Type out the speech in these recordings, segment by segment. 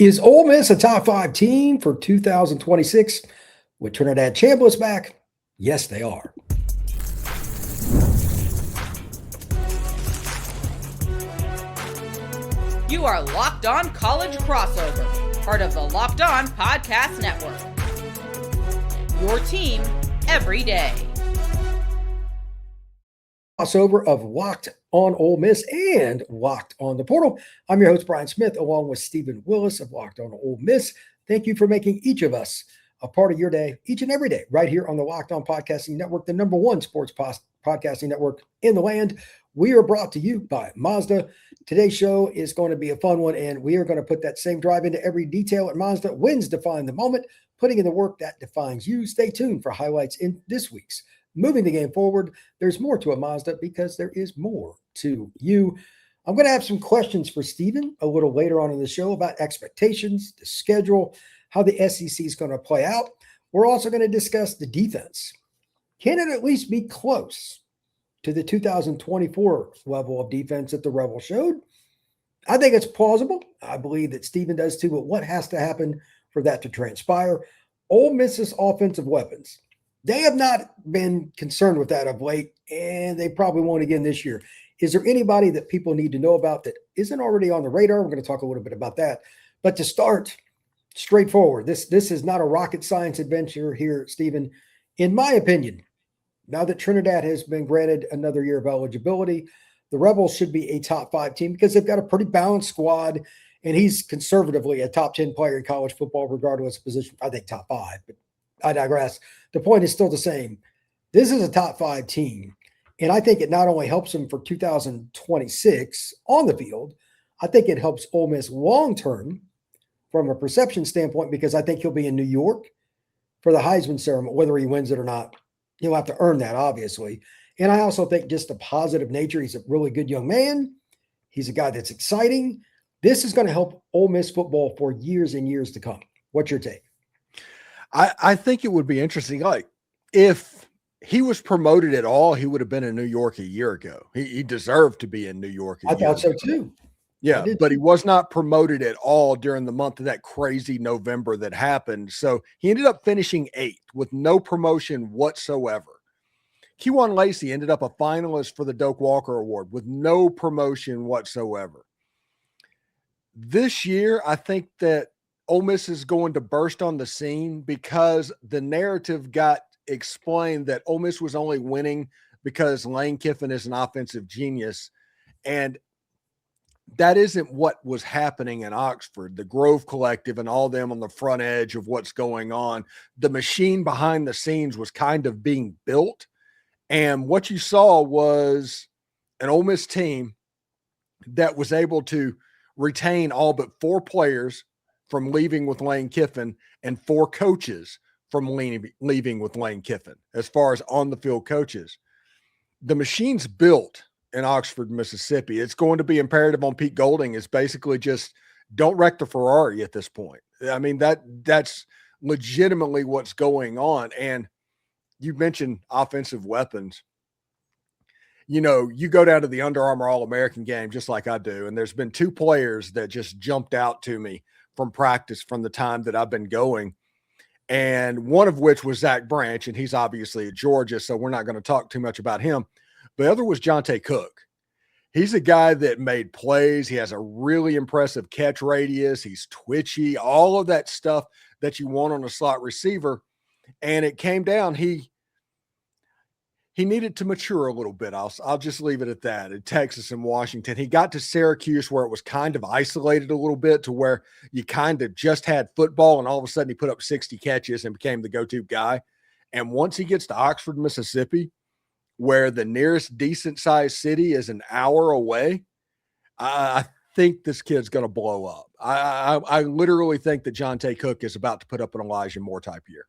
Is Ole Miss a top 5 team for 2026 with Trinidad Chambliss back? Yes, they are. You are Locked On College Crossover, part of the Locked On Podcast Network. Your team every day. Crossover of Locked On Ole Miss and Locked On the Portal. I'm your host, Brian Smith, along with Stephen Willis of Locked On Ole Miss. Thank you for making each of us a part of your day, each and every day, right here on the Locked On Podcasting Network, the number one sports podcasting network in the land. We are brought to you by Mazda. Today's show is going to be a fun one, and we are going to put that same drive into every detail at Mazda. Wins define the moment, putting in the work that defines you. Stay tuned for highlights in this week's Moving the Game Forward. There's more to a Mazda because there is more to you. I'm going to have some questions for Stephen a little later on in the show about expectations, the schedule, how the SEC is going to play out. We're also going to discuss the defense. Can it at least be close to the 2024 level of defense that the Rebels showed? I think it's plausible. I believe that Stephen does too, but what has to happen for that to transpire? Ole Miss's offensive weapons. They have not been concerned with that of late, and they probably won't again this year. Is there anybody that people need to know about that isn't already on the radar? We're going to talk a little bit about that. But to start, straightforward, this is not a rocket science adventure here, Stephen. In my opinion, now that Trinidad has been granted another year of eligibility, the Rebels should be a top 5 team because they've got a pretty balanced squad, and he's conservatively a top 10 player in college football, regardless of position. I think top 5, but I digress. The point is still the same. This is a top 5 team, and I think it not only helps them for 2026 on the field, I think it helps Ole Miss long-term from a perception standpoint because I think he'll be in New York for the Heisman ceremony, whether he wins it or not. He'll have to earn that, obviously. And I also think just the positive nature. He's a really good young man. He's a guy that's exciting. This is going to help Ole Miss football for years and years to come. What's your take? I think it would be interesting. Like, if he was promoted at all, he would have been in New York a year ago. He deserved to be in New York. I thought so too. Yeah, but he was not promoted at all during the month of that crazy November that happened. So he ended up finishing 8th with no promotion whatsoever. Kiwan Lacy ended up a finalist for the Doak Walker Award with no promotion whatsoever. This year, I think that Ole Miss is going to burst on the scene because the narrative got explained that Ole Miss was only winning because Lane Kiffin is an offensive genius. And that isn't what was happening in Oxford. The Grove Collective and all them on the front edge of what's going on. The machine behind the scenes was kind of being built. And what you saw was an Ole Miss team that was able to retain all but 4 players from leaving with Lane Kiffin and 4 coaches from leaving with Lane Kiffin as far as on-the-field coaches. The machine's built in Oxford, Mississippi. It's going to be imperative on Pete Golding is basically just don't wreck the Ferrari at this point. I mean, that's legitimately what's going on. And you mentioned offensive weapons. You know, you go down to the Under Armour All-American game just like I do, and there's been 2 players that just jumped out to me from practice from the time that I've been going. And one of which was Zach Branch, and he's obviously at Georgia, so we're not going to talk too much about him. The other was Jahontae Cook. He's a guy that made plays. He has a really impressive catch radius. He's twitchy, all of that stuff that you want on a slot receiver. And it came down, he needed to mature a little bit. I'll just leave it at that. In Texas and Washington, he got to Syracuse where it was kind of isolated a little bit to where you kind of just had football, and all of a sudden he put up 60 catches and became the go-to guy. And once he gets to Oxford, Mississippi, where the nearest decent-sized city is an hour away, I think this kid's going to blow up. I literally think that Jahontae Cook is about to put up an Elijah Moore type year.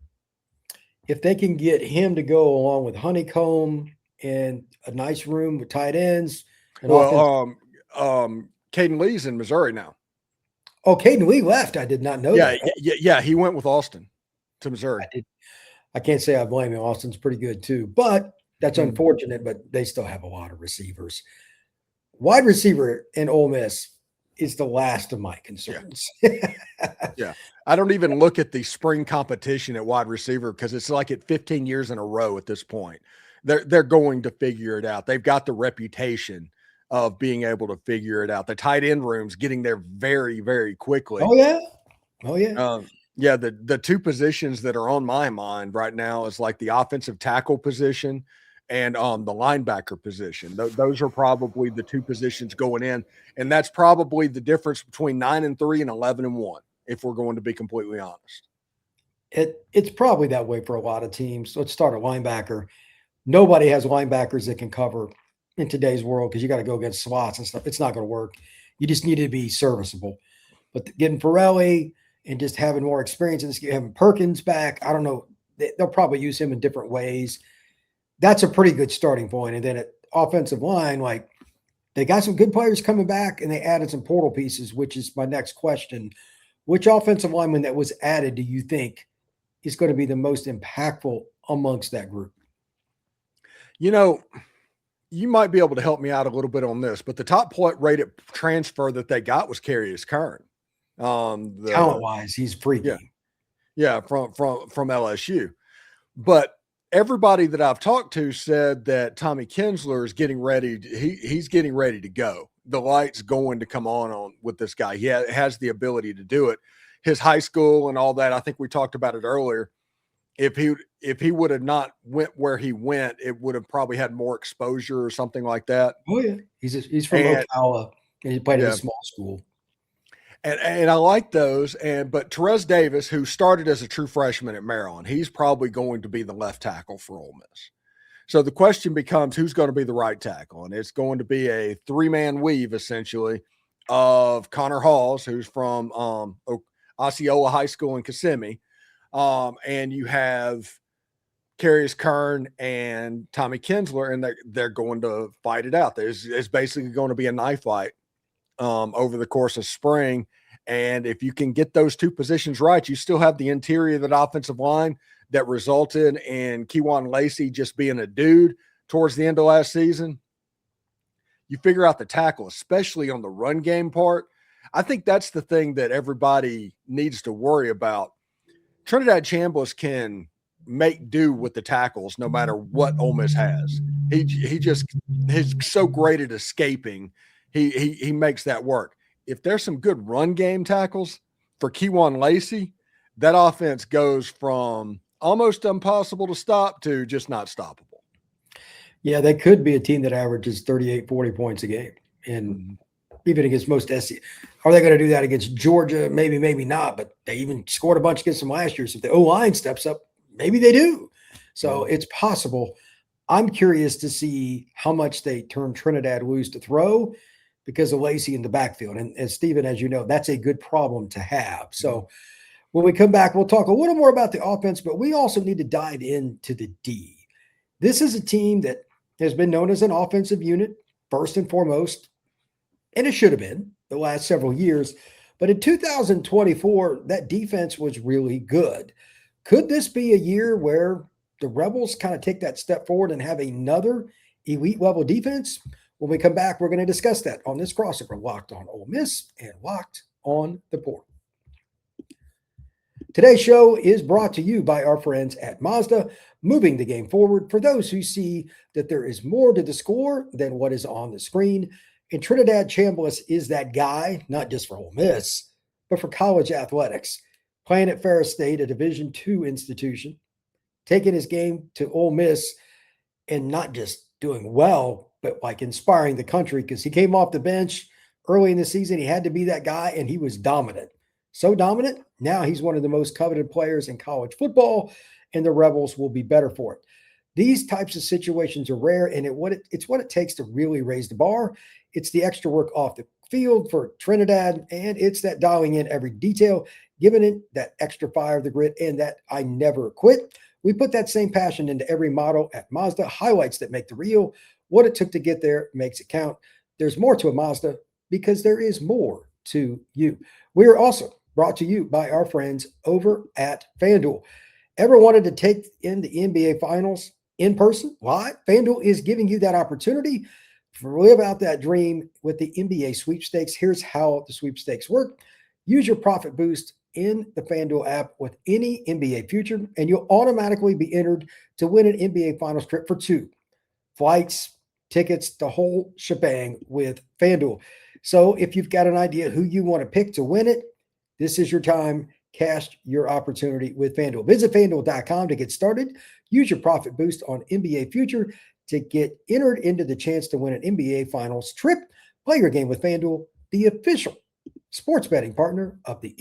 If they can get him to go along with Honeycomb and a nice room with tight ends. And Caden Lee's in Missouri now. Oh, Caden Lee left. I did not know that. Yeah. He went with Austin to Missouri. I can't say I blame him. Austin's pretty good too, but that's unfortunate, but they still have a lot of receivers. Wide receiver in Ole Miss, is the last of my concerns. Yeah. I don't even look at the spring competition at wide receiver because it's like at 15 years in a row at this point. They're going to figure it out. They've got the reputation of being able to figure it out. The tight end room's getting there very, very quickly. Oh, yeah. Oh, yeah. Yeah, the two positions that are on my mind right now is like the offensive tackle position and the linebacker position. Those are probably the two positions going in, and that's probably the difference between 9-3 and 11-1, if we're going to be completely honest. It's probably that way for a lot of teams. Let's start at linebacker. Nobody has linebackers that can cover in today's world because you got to go against slots and stuff. It's not going to work. You just need to be serviceable. But getting Pirelli and just having more experience and having Perkins back, I don't know. They'll probably use him in different ways. That's a pretty good starting point. And then at offensive line, like they got some good players coming back and they added some portal pieces, which is my next question. Which offensive lineman that was added do you think is going to be the most impactful amongst that group? You know, you might be able to help me out a little bit on this, but the top rated transfer that they got was Carius Kern. Talent-wise, he's freaky. Yeah, from LSU. But everybody that I've talked to said that Tommy Kinsler is getting ready. He's getting ready to go. The light's going to come on with this guy. He has the ability to do it. His high school and all that, I think we talked about it earlier. If he would have not went where he went, it would have probably had more exposure or something like that. Oh yeah, he's from Ocala and he played at a small school. And I like those. But Terez Davis, who started as a true freshman at Maryland, he's probably going to be the left tackle for Ole Miss. So the question becomes, who's going to be the right tackle? And it's going to be a three-man weave, essentially, of Connor Halls, who's from Osceola High School in Kissimmee. And you have Carius Kern and Tommy Kinsler, and they're going to fight it out. It's basically going to be a knife fight over the course of spring. And if you can get those two positions right, you still have the interior of that offensive line that resulted in Kiwan Lacy just being a dude towards the end of last season. You figure out the tackle, especially on the run game part. I think that's the thing that everybody needs to worry about. Trinidad Chambliss can make do with the tackles no matter what Ole Miss has. He's so great at escaping. He makes that work. If there's some good run game tackles for Kiwan Lacy, that offense goes from almost impossible to stop to just not stoppable. Yeah, they could be a team that averages 38, 40 points a game. And even against most SC. Are they going to do that against Georgia? Maybe, maybe not. But they even scored a bunch against them last year. So if the O-line steps up, maybe they do. So it's possible. I'm curious to see how much they turn Trinidad loose to throw because of Lacy in the backfield. And as Stephen, as you know, that's a good problem to have. So when we come back, we'll talk a little more about the offense, but we also need to dive into the D. This is a team that has been known as an offensive unit, first and foremost, and it should have been the last several years. But in 2024, that defense was really good. Could this be a year where the Rebels kind of take that step forward and have another elite level defense? When we come back, we're going to discuss that on this crossover, Locked on Ole Miss and Locked on the Portal. Today's show is brought to you by our friends at Mazda, moving the game forward for those who see that there is more to the score than what is on the screen. And Trinidad Chambliss is that guy, not just for Ole Miss, but for college athletics. Playing at Ferris State, a Division II institution, taking his game to Ole Miss and not just doing well, but like inspiring the country because he came off the bench early in the season. He had to be that guy, and he was dominant. So dominant, now he's one of the most coveted players in college football, and the Rebels will be better for it. These types of situations are rare, and it's what it takes to really raise the bar. It's the extra work off the field for Trinidad, and it's that dialing in every detail, giving it that extra fire of the grit, and that I never quit. We put that same passion into every model at Mazda, highlights that make the real. What it took to get there makes it count. There's more to a Mazda because there is more to you. We are also brought to you by our friends over at FanDuel. Ever wanted to take in the NBA Finals in person, live? FanDuel is giving you that opportunity. live out that dream with the NBA sweepstakes. Here's how the sweepstakes work. Use your profit boost in the FanDuel app with any NBA future, and you'll automatically be entered to win an NBA Finals trip for 2 flights, tickets, the whole shebang with FanDuel. So if you've got an idea who you want to pick to win it, this is your time. Cash your opportunity with FanDuel. Visit FanDuel.com to get started. Use your profit boost on NBA future to get entered into the chance to win an NBA Finals trip. Play your game with FanDuel, the official sports betting partner of the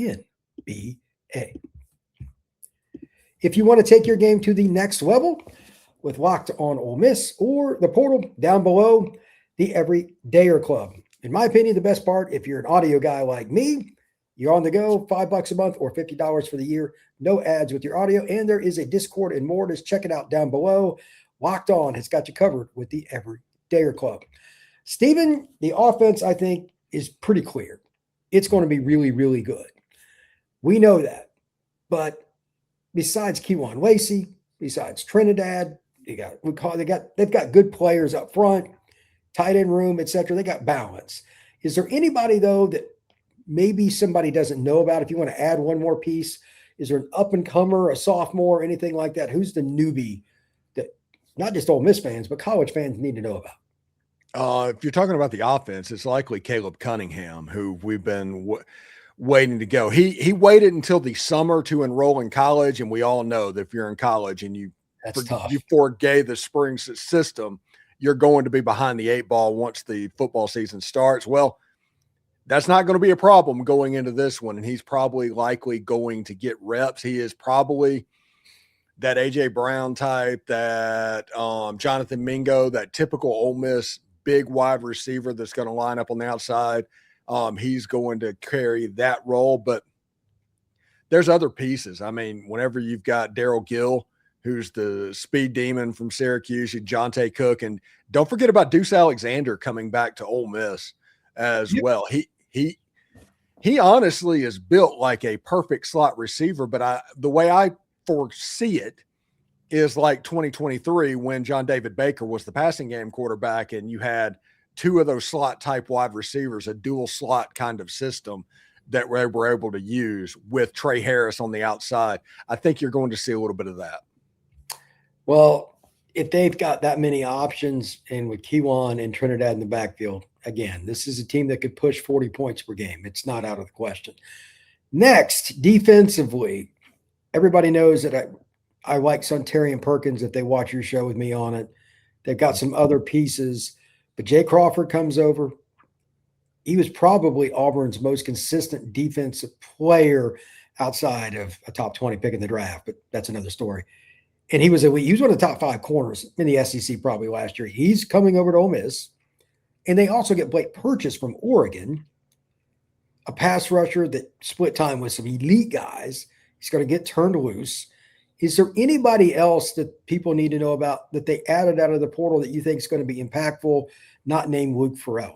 NBA. If you want to take your game to the next level with Locked On Ole Miss or the portal down below, the Everydayer Club. In my opinion, the best part, if you're an audio guy like me, you're on the go, $5 a month or $50 for the year. No ads with your audio. And there is a Discord and more. Just check it out down below. Locked On has got you covered with the Everydayer Club. Stephen, the offense, I think, is pretty clear. It's going to be really, really good. We know that. But besides Kiwan Lacy, besides Trinidad, they've got good players up front, tight end room, etc. They got balance. Is there anybody, though, that maybe somebody doesn't know about? If you want to add one more piece, is there an up-and-comer, a sophomore, anything like that? Who's the newbie that not just Ole Miss fans, but college fans need to know about? If you're talking about the offense, it's likely Caleb Cunningham, who we've been waiting to go. He waited until the summer to enroll in college, and we all know that if you're in college and you forgave the spring system, you're going to be behind the 8 ball once the football season starts. Well, that's not going to be a problem going into this one, and he's probably likely going to get reps. He is probably that A.J. Brown type, that Jonathan Mingo, that typical Ole Miss big wide receiver that's going to line up on the outside. He's going to carry that role, but there's other pieces. I mean, whenever you've got Daryl Gill, who's the speed demon from Syracuse, Jahontae Cook, and don't forget about Deuce Alexander coming back to Ole Miss as well. He honestly is built like a perfect slot receiver, but the way I foresee it is like 2023 when John David Baker was the passing game quarterback and you had 2 of those slot type wide receivers, a dual slot kind of system that we were able to use with Trey Harris on the outside. I think you're going to see a little bit of that. Well, if they've got that many options and with Kiwan and Trinidad in the backfield, again, this is a team that could push 40 points per game. It's not out of the question. Next, defensively, everybody knows that I like Suntarian Perkins if they watch your show with me on it. They've got some other pieces, but Jay Crawford comes over. He was probably Auburn's most consistent defensive player outside of a top 20 pick in the draft, but that's another story. And he was elite. He was one of the top 5 corners in the SEC probably last year. He's coming over to Ole Miss. And they also get Blake Purchase from Oregon, a pass rusher that split time with some elite guys. He's going to get turned loose. Is there anybody else that people need to know about that they added out of the portal that you think is going to be impactful, not named Luke Farrelly?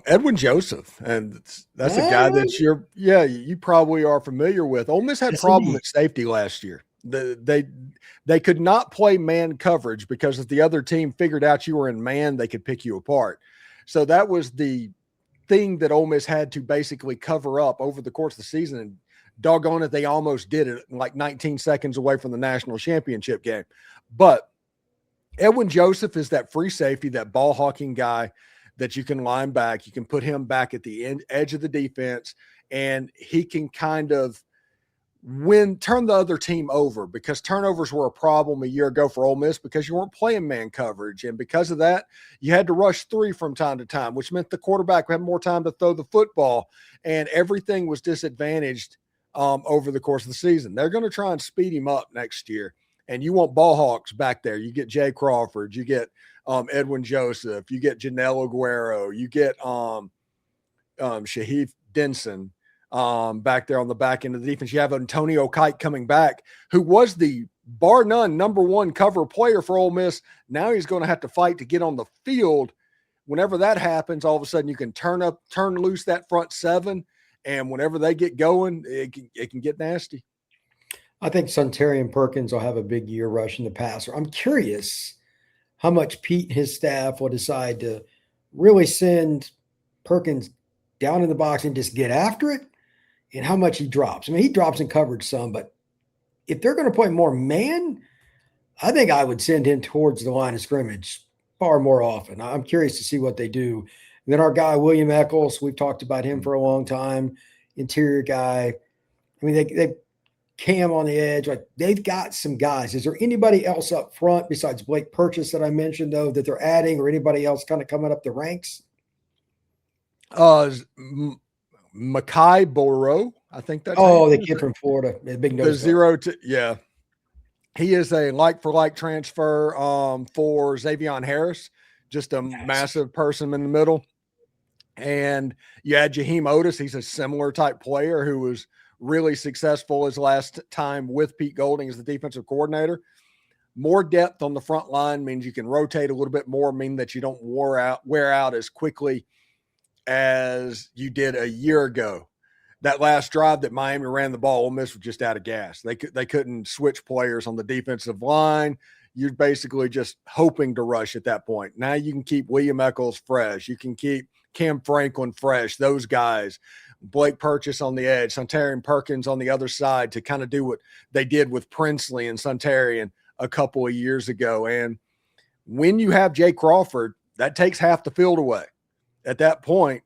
Edwin Joseph, and that's a guy that you probably are familiar with. Ole Miss had problem at safety last year. They could not play man coverage because if the other team figured out you were in man, they could pick you apart. So that was the thing that Ole Miss had to basically cover up over the course of the season. And doggone it, they almost did it, like 19 seconds away from the national championship game. But Edwin Joseph is that free safety, that ball hawking guy that you can line back. You can put him back at the edge of the defense, and he can kind of turn the other team over, because turnovers were a problem a year ago for Ole Miss because you weren't playing man coverage. And because of that, you had to rush 3 from time to time, which meant the quarterback had more time to throw the football, and everything was disadvantaged over the course of the season. They're going to try and speed him up next year. And you want ball hawks back there. You get Jay Crawford, you get Edwin Joseph, you get Janelle Aguero, you get Shahif Denson back there on the back end of the defense. You have Antonio Kite coming back, who was the bar none #1 cover player for Ole Miss. Now he's going to have to fight to get on the field. Whenever that happens, all of a sudden you can turn loose that front 7, and whenever they get going, it can get nasty. I think Suntarian Perkins will have a big year rushing the passer. I'm curious how much Pete and his staff will decide to really send Perkins down in the box and just get after it, and how much he drops. I mean, he drops in coverage some, but if they're going to play more man, I think I would send him towards the line of scrimmage far more often. I'm curious to see what they do. And then our guy, William Eccles, we've talked about him for a long time, interior guy. I mean, they Cam on the edge. Like, they've got some guys. Is there anybody else up front besides Blake Purchase that I mentioned, though, that they're adding, or anybody else kind of coming up the ranks? Makai Boro, I think that's the kid from Florida, the big nose. Yeah. He is a like-for-like transfer for Xavion Harris, just a massive person in the middle. And you had Jaheim Otis. He's a similar type player who was really successful his last time with Pete Golding as the defensive coordinator. More depth on the front line means you can rotate a little bit more, mean that you don't wear out as quickly as you did a year ago. That last drive that Miami ran the ball, Ole Miss was just out of gas. They couldn't switch players on the defensive line. You're basically just hoping to rush at that point. Now you can keep William Eccles fresh. You can keep Cam Franklin fresh, those guys. Blake Purchase on the edge, Suntarian Perkins on the other side to kind of do what they did with Princely and Suntarian a couple of years ago. And when you have Jay Crawford, that takes half the field away. At that point,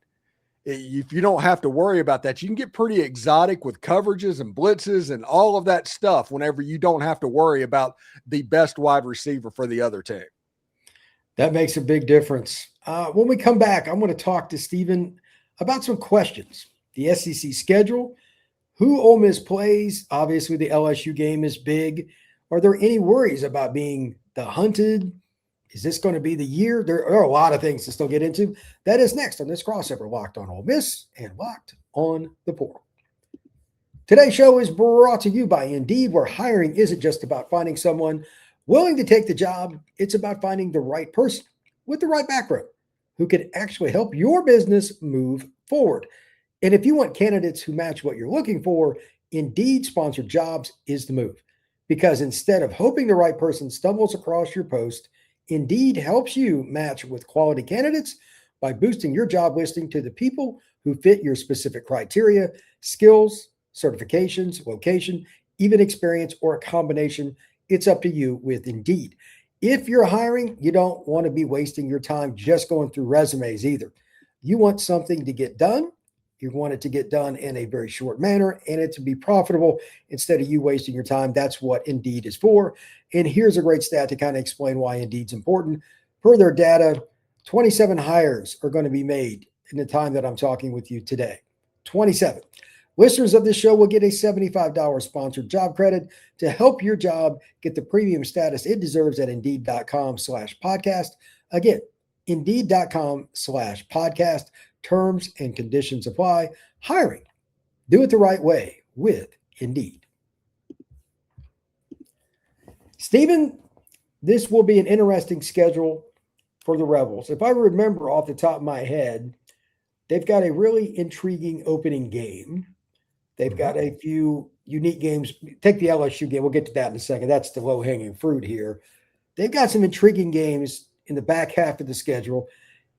if you don't have to worry about that, you can get pretty exotic with coverages and blitzes and all of that stuff whenever you don't have to worry about the best wide receiver for the other team. That makes a big difference. When we come back, I'm going to talk to Stephen about some questions. The SEC schedule, who Ole Miss plays. Obviously, the LSU game is big. Are there any worries about being the hunted? Is this going to be the year? There are a lot of things to still get into. That is next on this crossover, Locked on Ole Miss and Locked on the Portal. Today's show is brought to you by Indeed, where hiring isn't just about finding someone willing to take the job. It's about finding the right person with the right background who can actually help your business move forward. And if you want candidates who match what you're looking for, Indeed-sponsored jobs is the move. Because instead of hoping the right person stumbles across your post, Indeed helps you match with quality candidates by boosting your job listing to the people who fit your specific criteria, skills, certifications, location, even experience, or a combination. It's up to you with Indeed. If you're hiring, you don't want to be wasting your time just going through resumes either. You want something to get done. You want it to get done in a very short manner and it to be profitable instead of you wasting your time. That's what Indeed is for. And here's a great stat to kind of explain why Indeed's important. Per their data, 27 hires are going to be made in the time that I'm talking with you today. 27. Listeners of this show will get a $75 sponsored job credit to help your job get the premium status it deserves at Indeed.com/podcast. Again, Indeed.com/podcast. Terms and conditions apply. Hiring. Do it the right way with Indeed. Stephen, this will be an interesting schedule for the Rebels. If I remember off the top of my head, they've got a really intriguing opening game. They've got a few unique games. Take the LSU game. We'll get to that in a second. That's the low-hanging fruit here. They've got some intriguing games in the back half of the schedule.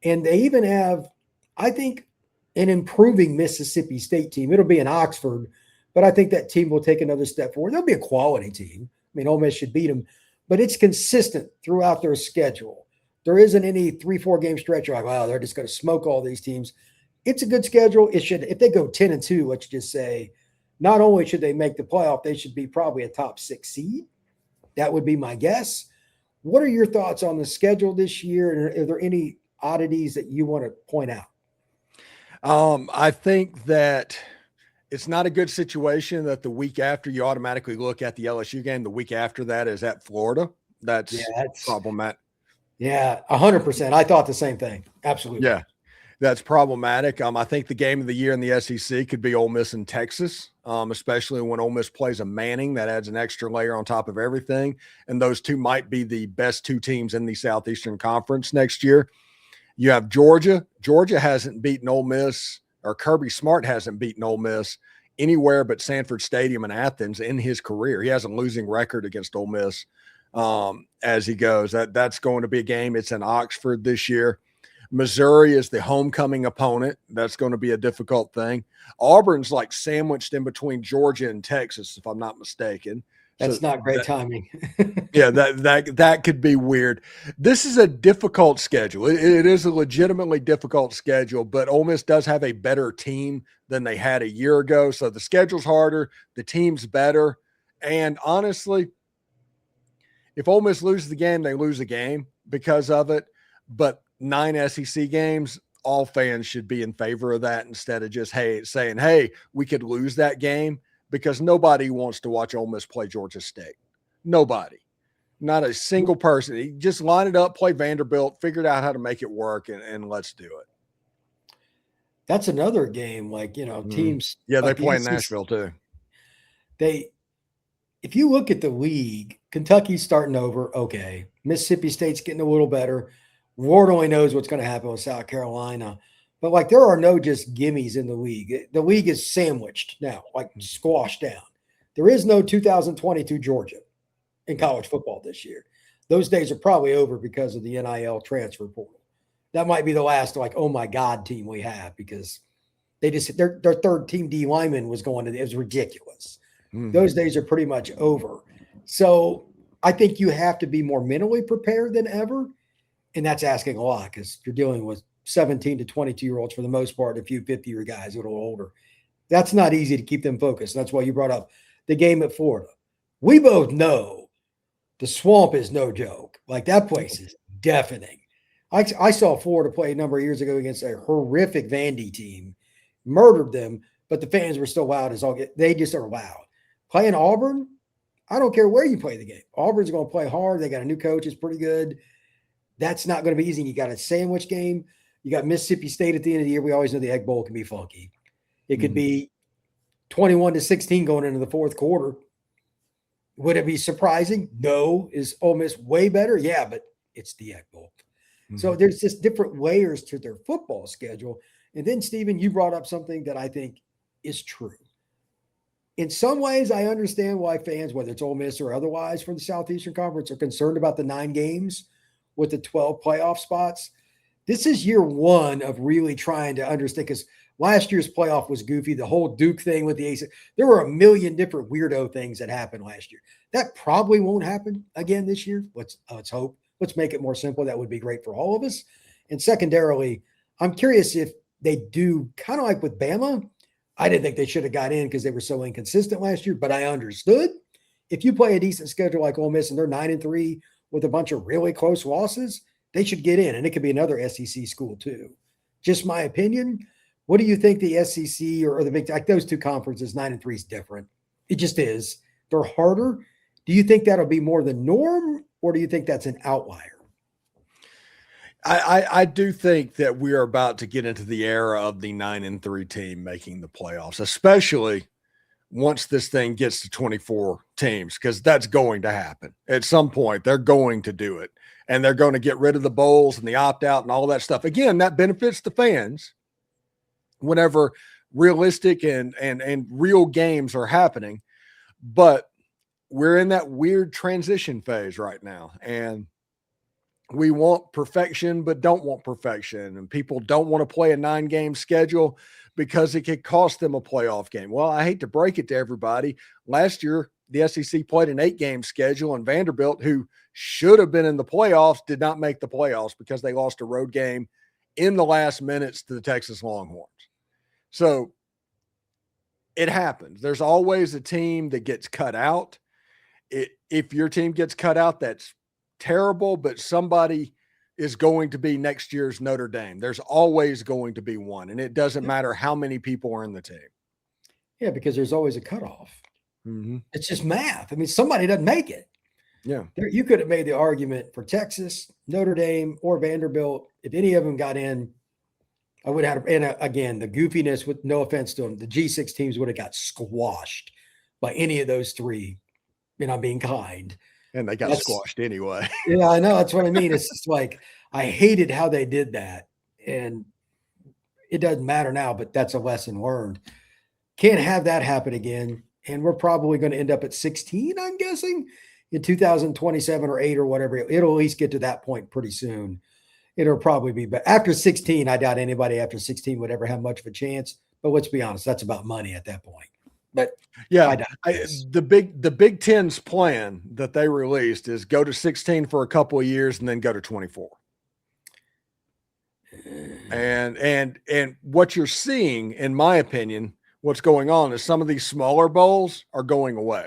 And they even have, I think, an improving Mississippi State team. It'll be in Oxford, but I think that team will take another step forward. They'll be a quality team. I mean, Ole Miss should beat them, but it's consistent throughout their schedule. There isn't any 3-4 game stretch. You're like, wow, they're just going to smoke all these teams. It's a good schedule. It should, if they go 10-2, let's just say, not only should they make the playoff, they should be probably a top 6 seed. That would be my guess. What are your thoughts on the schedule this year? And are there any oddities that you want to point out? I think that it's not a good situation that the week after you automatically look at the LSU game. The week after that is at Florida. That's problematic. Yeah, 100%. I thought the same thing. Absolutely. Yeah, that's problematic. I think the game of the year in the SEC could be Ole Miss and Texas, especially when Ole Miss plays a Manning. That adds an extra layer on top of everything. And those two might be the best two teams in the Southeastern Conference next year. You have Georgia. Georgia hasn't beaten Ole Miss, or Kirby Smart hasn't beaten Ole Miss anywhere but Sanford Stadium in Athens in his career. He has a losing record against Ole Miss as he goes. That's going to be a game. It's in Oxford this year. Missouri is the homecoming opponent. That's going to be a difficult thing. Auburn's like sandwiched in between Georgia and Texas, if I'm not mistaken. That's not great timing. Yeah, that could be weird. This is a difficult schedule. It is a legitimately difficult schedule, but Ole Miss does have a better team than they had a year ago. So the schedule's harder, the team's better. And honestly, if Ole Miss loses the game, they lose the game because of it. But 9 SEC games, all fans should be in favor of that instead of just saying, hey, we could lose that game, because nobody wants to watch Ole Miss play Georgia State. Nobody. Not a single person. He just line it up, play Vanderbilt, figured out how to make it work, and let's do it. That's another game, teams. Yeah, like they play in Nashville too. If you look at the league, Kentucky's starting over. Okay. Mississippi State's getting a little better. Ward only knows what's going to happen with South Carolina. But there are no just gimmies in the league. The league is sandwiched now, squashed down. There is no 2022 Georgia in college football this year. Those days are probably over because of the NIL transfer portal. That might be the last oh my God team we have, because they just their third team D lineman was going to. It was ridiculous. Those days are pretty much over. So I think you have to be more mentally prepared than ever, and that's asking a lot, because you're dealing with 17 to 22-year-olds for the most part, a few 50-year guys a little older. That's not easy to keep them focused. That's why you brought up the game at Florida. We both know the Swamp is no joke. That place is deafening. I saw Florida play a number of years ago against a horrific Vandy team, murdered them, but the fans were still loud as all get. They just are loud. Playing Auburn, I don't care where you play the game. Auburn's going to play hard. They got a new coach. It's pretty good. That's not going to be easy. You got a sandwich game. You got Mississippi State at the end of the year. We always know the Egg Bowl can be funky. It could be 21-16 going into the fourth quarter. Would it be surprising? No. Is Ole Miss way better? Yeah, but it's the Egg Bowl. So there's just different layers to their football schedule. And then, Stephen, you brought up something that I think is true. In some ways, I understand why fans, whether it's Ole Miss or otherwise from the Southeastern Conference, are concerned about the 9 games with the 12 playoff spots. This is year one of really trying to understand, because last year's playoff was goofy. The whole Duke thing with the ACC. There were a million different weirdo things that happened last year. That probably won't happen again this year. Let's hope. Let's make it more simple. That would be great for all of us. And secondarily, I'm curious if they do kind of like with Bama. I didn't think they should have got in because they were so inconsistent last year, but I understood. If you play a decent schedule like Ole Miss and they're 9-3 with a bunch of really close losses, they should get in, and it could be another SEC school too. Just my opinion. What do you think the SEC or the Big, those two conferences, 9-3 is different? It just is. They're harder. Do you think that'll be more the norm, or do you think that's an outlier? I do think that we are about to get into the era of the 9-3 team making the playoffs, especially once this thing gets to 24 teams, because that's going to happen at some point. They're going to do it, and they're going to get rid of the bowls and the opt-out and all that stuff. Again, that benefits the fans whenever realistic and real games are happening. But we're in that weird transition phase right now, and we want perfection, but don't want perfection. And people don't want to play a 9-game schedule because it could cost them a playoff game. Well, I hate to break it to everybody. Last year, the SEC played an 8-game schedule, and Vanderbilt, who should have been in the playoffs, did not make the playoffs because they lost a road game in the last minutes to the Texas Longhorns. So it happens. There's always a team that gets cut out. If your team gets cut out, that's terrible, but somebody is going to be next year's Notre Dame. There's always going to be one, and it doesn't matter how many people are in the team. Yeah, because there's always a cutoff. It's just math. I mean, somebody doesn't make it. Yeah. You could have made the argument for Texas, Notre Dame, or Vanderbilt. If any of them got in, I would have, and again, the goofiness, with no offense to them, the G6 teams would have got squashed by any of those three, and I'm being kind. And they got squashed anyway. Yeah, I know. That's what I mean. It's just I hated how they did that. And it doesn't matter now, but that's a lesson learned. Can't have that happen again. And we're probably going to end up at 16, I'm guessing. in 2027 or 8 or whatever, it'll at least get to that point pretty soon. It'll probably be, but after 16, I doubt anybody after 16 would ever have much of a chance. But let's be honest, that's about money at that point. But yeah, the Big Ten's plan that they released is go to 16 for a couple of years and then go to 24. And what you're seeing, in my opinion, what's going on is some of these smaller bowls are going away.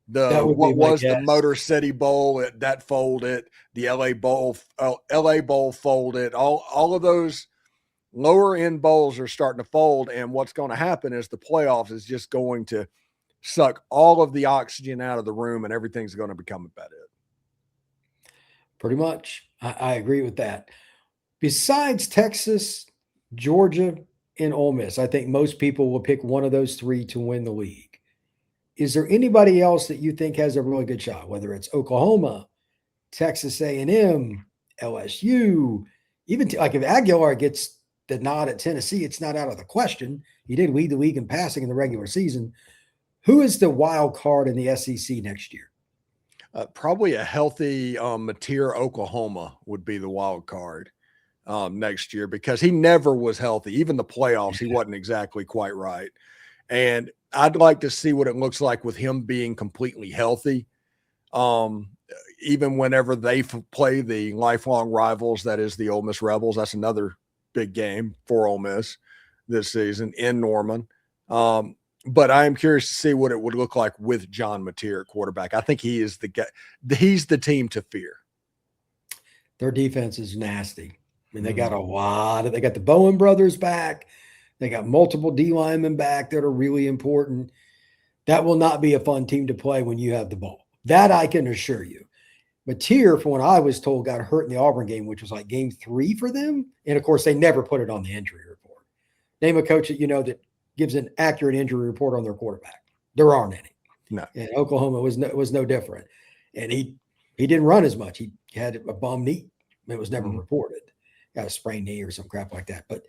The Motor City Bowl that folded, the LA Bowl folded, all of those lower end bowls are starting to fold. And what's going to happen is the playoffs is just going to suck all of the oxygen out of the room and everything's going to become about it. Pretty much. I agree with that. Besides Texas, Georgia, and Ole Miss, I think most people will pick one of those three to win the league. Is there anybody else that you think has a really good shot, whether it's Oklahoma, Texas A&M, LSU, even like if Aguilar gets the nod at Tennessee, it's not out of the question. He did lead the league in passing in the regular season. Who is the wild card in the SEC next year? Probably a healthy Mateer Oklahoma would be the wild card next year, because he never was healthy. Even the playoffs, he wasn't exactly quite right. And I'd like to see what it looks like with him being completely healthy. Even whenever they play the lifelong rivals, that is the Ole Miss Rebels. That's another big game for Ole Miss this season in Norman. But I am curious to see what it would look like with John Mateer at quarterback. I think he is the guy. He's the team to fear. Their defense is nasty. I mean, they got they got the Bowen brothers back. They got multiple D linemen back that are really important. That will not be a fun team to play when you have the ball. That I can assure you. Mateer, from what I was told, got hurt in the Auburn game, which was like game 3 for them. And of course, they never put it on the injury report. Name a coach that you know that gives an accurate injury report on their quarterback. There aren't any. No. And Oklahoma was no different. And he didn't run as much. He had a bum knee. It was never reported. Got a sprained knee or some crap like that. But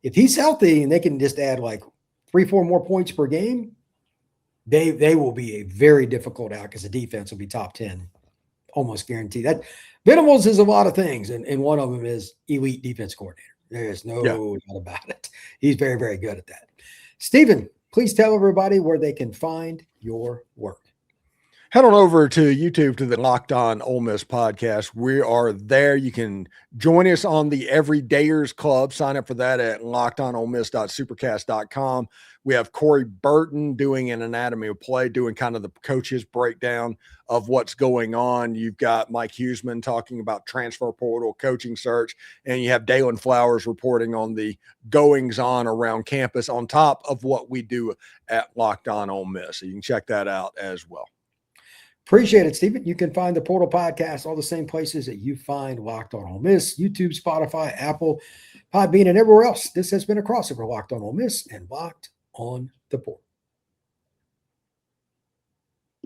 if he's healthy and they can just add like 3-4 more points per game, they will be a very difficult out because the defense will be top 10, almost guaranteed. That Venables is a lot of things, and one of them is elite defense coordinator. There's no doubt about it. He's very, very good at that. Stephen, please tell everybody where they can find your work. Head on over to YouTube to the Locked On Ole Miss podcast. We are there. You can join us on the Everydayers Club. Sign up for that at lockedonolemist.supercast.com. We have Corey Burton doing an anatomy of play, doing kind of the coaches breakdown of what's going on. You've got Mike Huseman talking about transfer portal, coaching search, and you have Dalen Flowers reporting on the goings on around campus on top of what we do at Locked On Ole Miss. So you can check that out as well. Appreciate it, Stephen. You can find the Portal Podcast all the same places that you find Locked On Ole Miss: YouTube, Spotify, Apple, Podbean, and everywhere else. This has been a crossover, Locked On Ole Miss and Locked On the Portal.